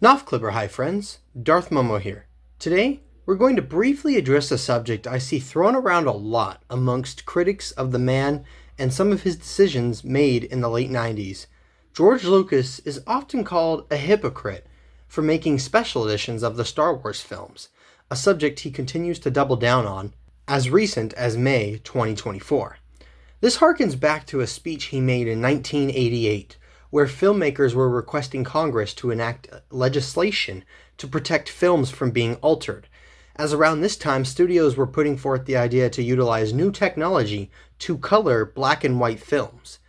Clipper, hi friends, Darth Momo here. Today, we're going to briefly address a subject I see thrown around a lot amongst critics of the man and some of his decisions made in the late 90s. George Lucas is often called a hypocrite for making special editions of the Star Wars films, a subject he continues to double down on as recent as May 2024. This harkens back to a speech he made in 1988, where filmmakers were requesting Congress to enact legislation to protect films from being altered, as around this time studios were putting forth the idea to utilize new technology to color black and white films.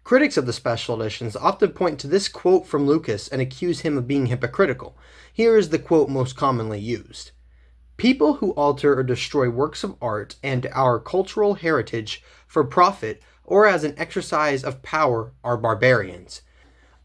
Critics of the special editions often point to this quote from Lucas and accuse him of being hypocritical. Here is the quote most commonly used. "People who alter or destroy works of art and our cultural heritage for profit or as an exercise of power are barbarians."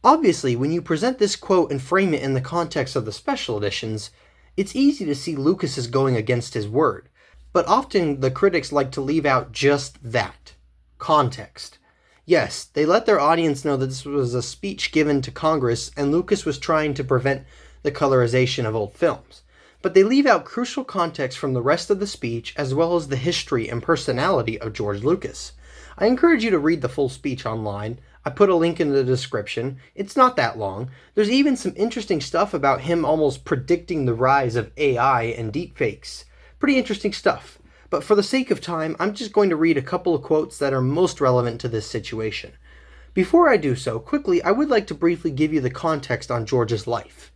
Obviously, when you present this quote and frame it in the context of the special editions, it's easy to see Lucas is going against his word. But often the critics like to leave out just that. Context. Yes, they let their audience know that this was a speech given to Congress and Lucas was trying to prevent the colorization of old films. But they leave out crucial context from the rest of the speech as well as the history and personality of George Lucas. I encourage you to read the full speech online. I put a link in the description. It's not that long. There's even some interesting stuff about him almost predicting the rise of AI and deepfakes. Pretty interesting stuff. But for the sake of time, I'm just going to read a couple of quotes that are most relevant to this situation. Before I do so, quickly, I would like to briefly give you the context on George's life.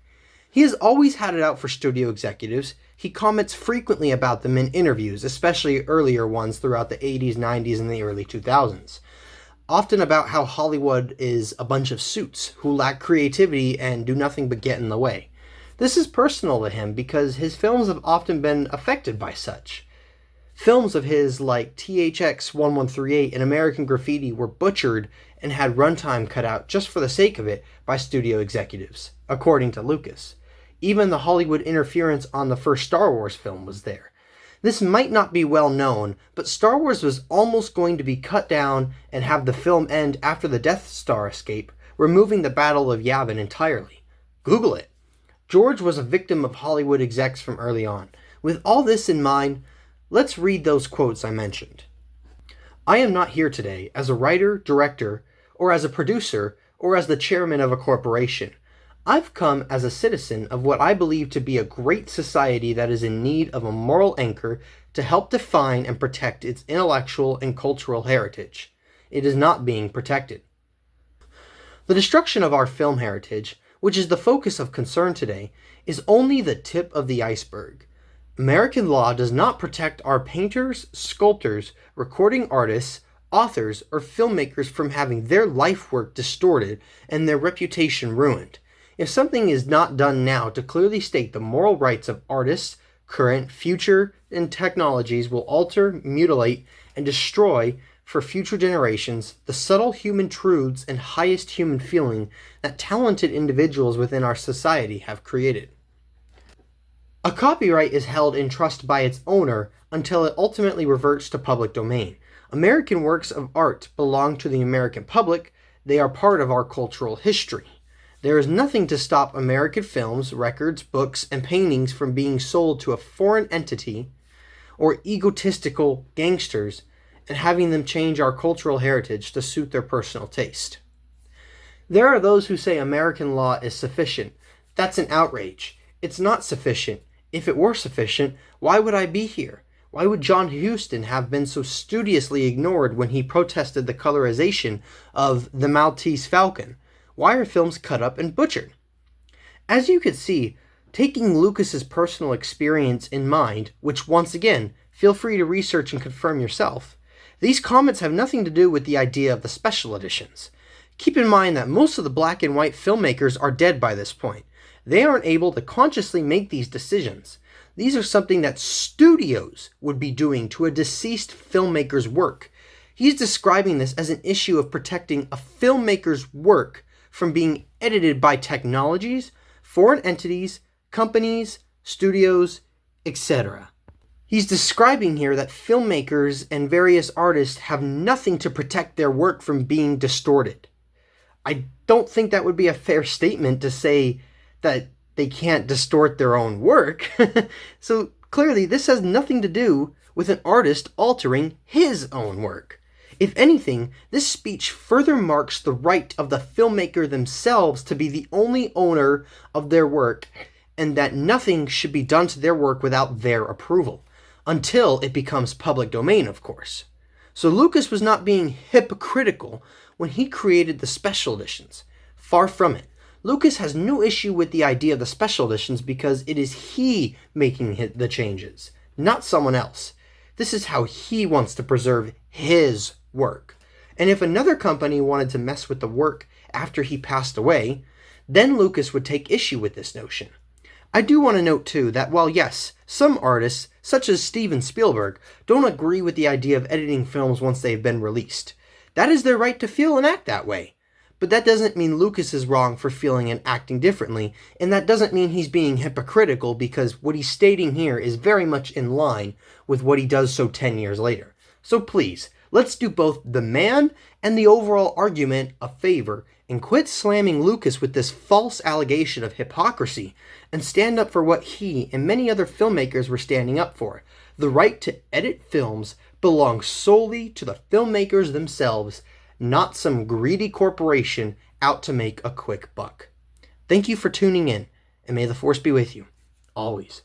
He has always had it out for studio executives. He comments frequently about them in interviews, especially earlier ones throughout the 80s, 90s, and the early 2000s. Often about how Hollywood is a bunch of suits who lack creativity and do nothing but get in the way. This is personal to him because his films have often been affected by such. Films of his like THX 1138 and American Graffiti were butchered and had runtime cut out just for the sake of it by studio executives, according to Lucas. Even the Hollywood interference on the first Star Wars film was there. This might not be well known, but Star Wars was almost going to be cut down and have the film end after the Death Star escape, removing the Battle of Yavin entirely. Google it. George was a victim of Hollywood execs from early on. With all this in mind, let's read those quotes I mentioned. "I am not here today as a writer, director, or as a producer, or as the chairman of a corporation. I've come as a citizen of what I believe to be a great society that is in need of a moral anchor to help define and protect its intellectual and cultural heritage. It is not being protected. The destruction of our film heritage, which is the focus of concern today, is only the tip of the iceberg. American law does not protect our painters, sculptors, recording artists, authors, or filmmakers from having their life work distorted and their reputation ruined. If something is not done now to clearly state the moral rights of artists, current, future, and technologies will alter, mutilate, and destroy for future generations the subtle human truths and highest human feeling that talented individuals within our society have created. A copyright is held in trust by its owner until it ultimately reverts to public domain. American works of art belong to the American public. They are part of our cultural history. There is nothing to stop American films, records, books, and paintings from being sold to a foreign entity or egotistical gangsters and having them change our cultural heritage to suit their personal taste. There are those who say American law is sufficient. That's an outrage. It's not sufficient. If it were sufficient, why would I be here? Why would John Huston have been so studiously ignored when he protested the colorization of The Maltese Falcon? Why are films cut up and butchered? As you could see, taking Lucas's personal experience in mind, which once again, feel free to research and confirm yourself, these comments have nothing to do with the idea of the special editions. Keep in mind that most of the black and white filmmakers are dead by this point. They aren't able to consciously make these decisions. These are something that studios would be doing to a deceased filmmaker's work. He's describing this as an issue of protecting a filmmaker's work from being edited by technologies, foreign entities, companies, studios, etc. He's describing here that filmmakers and various artists have nothing to protect their work from being distorted. I don't think that would be a fair statement to say that they can't distort their own work. So clearly this has nothing to do with an artist altering his own work. If anything, this speech further marks the right of the filmmaker themselves to be the only owner of their work, and that nothing should be done to their work without their approval, until it becomes public domain, of course. So Lucas was not being hypocritical when he created the special editions. Far from it. Lucas has no issue with the idea of the special editions because it is he making the changes, not someone else. This is how he wants to preserve his work. And if another company wanted to mess with the work after he passed away, then Lucas would take issue with this notion. I do want to note too that while yes, some artists, such as Steven Spielberg, don't agree with the idea of editing films once they've been released, that is their right to feel and act that way. But that doesn't mean Lucas is wrong for feeling and acting differently, and that doesn't mean he's being hypocritical, because what he's stating here is very much in line with what he does so 10 years later. So please, let's do both the man and the overall argument a favor and quit slamming Lucas with this false allegation of hypocrisy and stand up for what he and many other filmmakers were standing up for. The right to edit films belongs solely to the filmmakers themselves, not some greedy corporation out to make a quick buck. Thank you for tuning in, and may the Force be with you, always.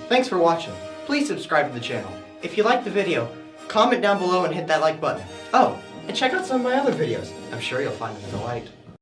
Thanks for watching. Please subscribe to the channel. If you liked the video, comment down below and hit that like button. Oh, and check out some of my other videos. I'm sure you'll find them a delight.